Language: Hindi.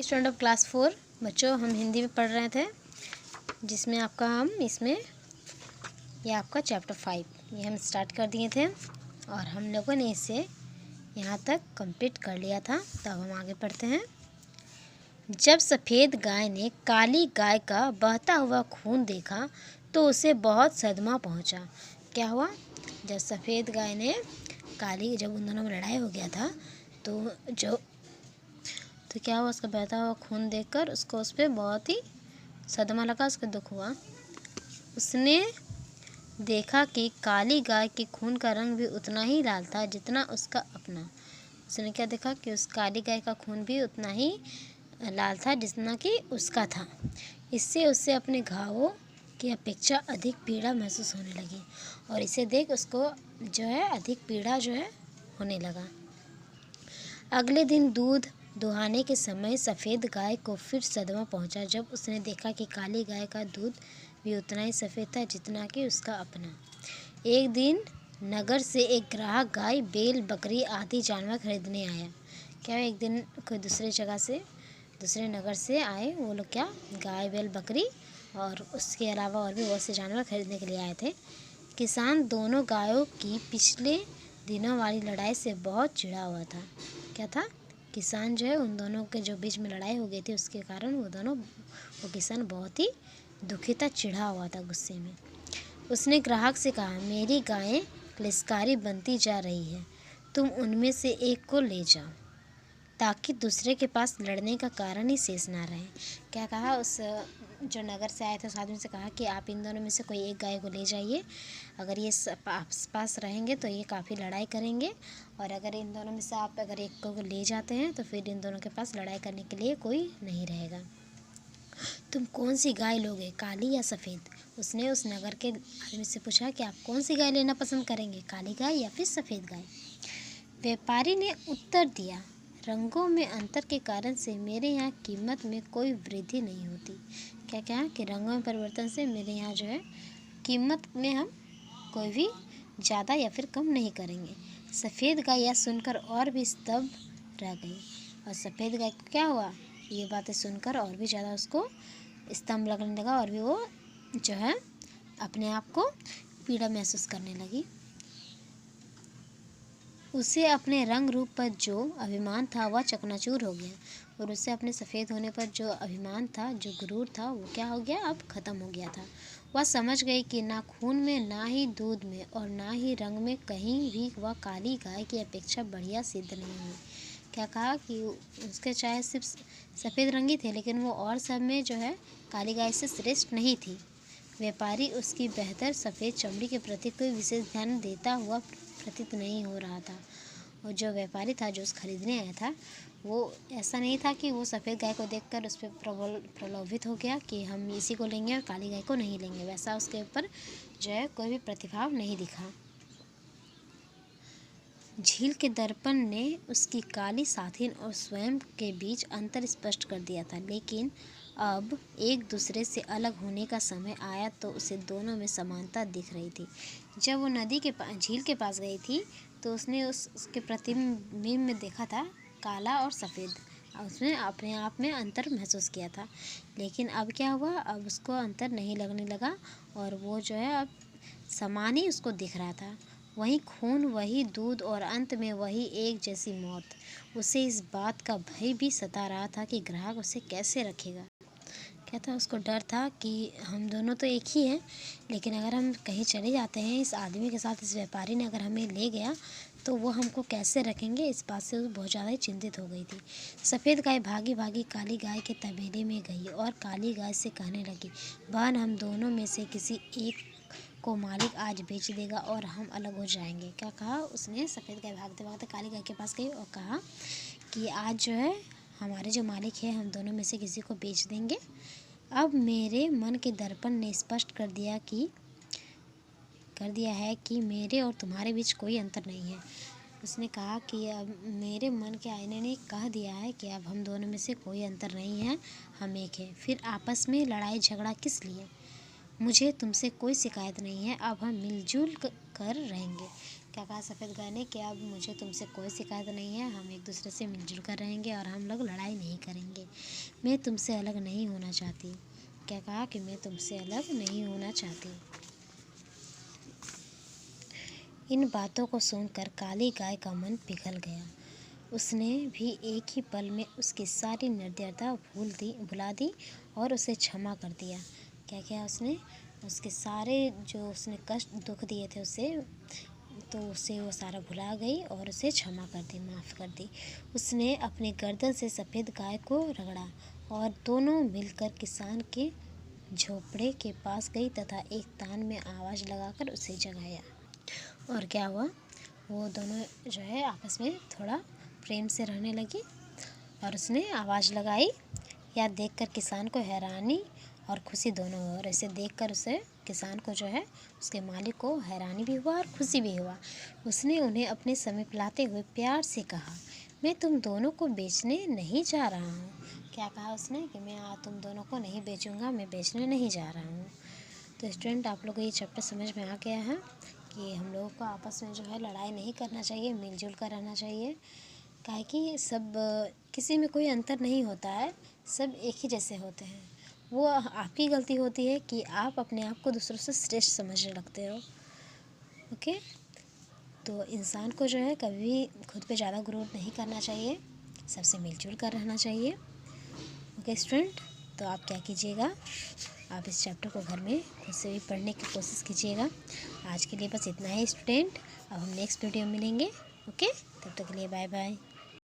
स्टूडेंट ऑफ क्लास 4 बच्चों, हम हिंदी में पढ़ रहे थे जिसमें आपका हम इसमें यह आपका चैप्टर 5 ये हम स्टार्ट कर दिए थे और हम लोगों ने इसे यहाँ तक कंप्लीट कर लिया था। तो अब हम आगे पढ़ते हैं। जब सफ़ेद गाय ने काली गाय का बहता हुआ खून देखा तो उसे बहुत सदमा पहुँचा। क्या हुआ? जब सफ़ेद गाय ने जब उन दोनों में लड़ाई हो गया था तो क्या हुआ, उसका बहता हुआ खून देखकर उसको उस पर बहुत ही सदमा लगा, उसको दुख हुआ। उसने देखा कि काली गाय के खून का रंग भी उतना ही लाल था जितना उसका अपना। उसने क्या देखा कि उस काली गाय का खून भी उतना ही लाल था जितना कि उसका था। इससे उसे अपने घावों की अपेक्षा अधिक पीड़ा महसूस होने लगी और इसे देख उसको अधिक पीड़ा होने लगा। अगले दिन दूध दुहाने के समय सफ़ेद गाय को फिर सदमा पहुंचा जब उसने देखा कि काली गाय का दूध भी उतना ही सफ़ेद था जितना कि उसका अपना। एक दिन नगर से एक ग्राहक गाय, बैल, बकरी आदि जानवर खरीदने आया। क्या एक दिन कोई दूसरे नगर से आए वो लोग, क्या गाय, बैल, बकरी और उसके अलावा और भी बहुत से जानवर खरीदने के लिए आए थे। किसान दोनों गायों की पिछले दिनों वाली लड़ाई से बहुत चिढ़ा हुआ था। क्या था? किसान उन दोनों के जो बीच में लड़ाई हो गई थी उसके कारण वो किसान बहुत ही दुखी था, चिढ़ा हुआ था गुस्से में। उसने ग्राहक से कहा, मेरी गायें क्लेशकारी बनती जा रही है, तुम उनमें से एक को ले जाओ ताकि दूसरे के पास लड़ने का कारण ही शेष ना रहे। क्या कहा? उस जो नगर से आए थे उस आदमी से कहा कि आप इन दोनों में से कोई एक गाय को ले जाइए। अगर ये आस पास रहेंगे तो ये काफ़ी लड़ाई करेंगे और अगर इन दोनों में से आप अगर एक को ले जाते हैं तो फिर इन दोनों के पास लड़ाई करने के लिए कोई नहीं रहेगा। तुम कौन सी गाय लोगे, काली या सफ़ेद? उसने उस नगर के आदमी से पूछा कि आप कौन सी गाय लेना पसंद करेंगे, काली गाय या फिर सफ़ेद गाय? व्यापारी ने उत्तर दिया, रंगों में अंतर के कारण से मेरे यहाँ कीमत में कोई वृद्धि नहीं होती। क्या क्या कि रंगों में परिवर्तन से मेरे यहाँ कीमत में हम कोई भी ज़्यादा या फिर कम नहीं करेंगे। सफ़ेद गाय यह सुनकर और भी स्तब्ध रह गई और सफ़ेद गाय को क्या हुआ, ये बातें सुनकर और भी ज़्यादा उसको स्तंभ लगने लगा और भी वो अपने आप को पीड़ा महसूस करने लगी। उसे अपने रंग रूप पर जो अभिमान था वह चकनाचूर हो गया और उसे अपने सफ़ेद होने पर जो अभिमान था, जो गुरूर था, वो क्या हो गया, अब ख़त्म हो गया था। वह समझ गई कि ना खून में, ना ही दूध में और ना ही रंग में कहीं भी वह काली गाय की अपेक्षा बढ़िया सिद्ध नहीं हुई। क्या कहा कि उसके चाहे सिर्फ सफ़ेद रंग ही थे लेकिन वो और सब में काली गाय से श्रेष्ठ नहीं थी। व्यापारी उसकी बेहतर सफ़ेद चमड़ी के प्रति कोई विशेष ध्यान देता हुआ प्रतीत नहीं हो रहा था। और जो व्यापारी था जो उस खरीदने आया था वो ऐसा नहीं था कि वो सफ़ेद गाय को देखकर उस पर प्रलोभित हो गया कि हम इसी को लेंगे और काली गाय को नहीं लेंगे। वैसा उसके ऊपर कोई भी प्रतिभाव नहीं दिखा। झील के दर्पण ने उसकी काली साथिन और स्वयं के बीच अंतर स्पष्ट कर दिया था, लेकिन अब एक दूसरे से अलग होने का समय आया तो उसे दोनों में समानता दिख रही थी। जब वो झील के पास गई थी तो उसने उसके प्रतिबिंब में देखा था काला और सफ़ेद। उसने अपने आप में अंतर महसूस किया था, लेकिन अब क्या हुआ, अब उसको अंतर नहीं लगने लगा और वो अब समान ही उसको दिख रहा था। वही खून, वही दूध और अंत में वही एक जैसी मौत। उसे इस बात का भय भी सता रहा था कि ग्राहक उसे कैसे रखेगा। क्या था? उसको डर था कि हम दोनों तो एक ही हैं, लेकिन अगर हम कहीं चले जाते हैं इस आदमी के साथ, इस व्यापारी ने अगर हमें ले गया तो वो हमको कैसे रखेंगे, इस बात से वो बहुत ज़्यादा ही चिंतित हो गई थी। सफ़ेद गाय भागी भागी काली गाय के तबेले में गई और काली गाय से कहने लगी, बहन, हम दोनों में से किसी एक को मालिक आज बेच देगा और हम अलग हो जाएंगे। क्या कहा उसने? सफ़ेद गाय भागते भागते काली गाय के पास गई और कहा कि आज हमारे जो मालिक है हम दोनों में से किसी को बेच देंगे। अब मेरे मन के दर्पण ने स्पष्ट कर दिया है कि मेरे और तुम्हारे बीच कोई अंतर नहीं है। उसने कहा कि अब मेरे मन के आईने ने कह दिया है कि अब हम दोनों में से कोई अंतर नहीं है, हम एक हैं। फिर आपस में लड़ाई झगड़ा किस लिए? मुझे तुमसे कोई शिकायत नहीं है, अब हम मिलजुल कर रहेंगे। क्या कहा सफ़ेद गाय ने कि अब मुझे तुमसे कोई शिकायत नहीं है, हम एक दूसरे से मिलजुल कर रहेंगे और हम लोग लड़ाई नहीं करेंगे। मैं तुमसे अलग नहीं होना चाहती। क्या कहा कि मैं तुमसे अलग नहीं होना चाहती। इन बातों को सुनकर काली गाय का मन पिघल गया। उसने भी एक ही पल में उसकी सारी निर्दयता भुला दी और उसे क्षमा कर दिया। क्या किया उसने? उसके सारे जो उसने कष्ट दुख दिए थे उसे, तो उसे वो सारा भुला गई और उसे क्षमा कर दी, माफ़ कर दी। उसने अपने गर्दन से सफ़ेद गाय को रगड़ा और दोनों मिलकर किसान के झोपड़े के पास गई तथा एक तान में आवाज़ लगाकर उसे जगाया। और क्या हुआ? वो दोनों जो है आपस में थोड़ा प्रेम से रहने लगी और उसने आवाज़ लगाई। यह देखकर किसान को हैरानी और खुशी दोनों हुआ, और इसे देखकर उसे किसान को जो है उसके मालिक को हैरानी भी हुआ और खुशी भी हुआ। उसने उन्हें अपने समीप लाते हुए प्यार से कहा, मैं तुम दोनों को बेचने नहीं जा रहा हूँ। क्या कहा उसने? कि मैं तुम दोनों को नहीं बेचूंगा, मैं बेचने नहीं जा रहा हूँ। तो स्टूडेंट, आप लोगों को ये चैप्टर समझ में आ गया है कि हम लोगों को आपस में जो है लड़ाई नहीं करना चाहिए, मिलजुल कर रहना चाहिए। काहे कि सब किसी में कोई अंतर नहीं होता है, सब एक ही जैसे होते हैं। वो आपकी गलती होती है कि आप अपने आप को दूसरों से श्रेष्ठ समझने लगते हो। ओके, तो इंसान को जो है कभी खुद पे ज़्यादा गुरूर नहीं करना चाहिए, सबसे मिलजुल कर रहना चाहिए। ओके स्टूडेंट, तो आप क्या कीजिएगा, आप इस चैप्टर को घर में खुद से भी पढ़ने की कोशिश कीजिएगा। आज के लिए बस इतना ही स्टूडेंट, अब हम नेक्स्ट वीडियो में मिलेंगे। ओके, तब तक के लिए बाय बाय।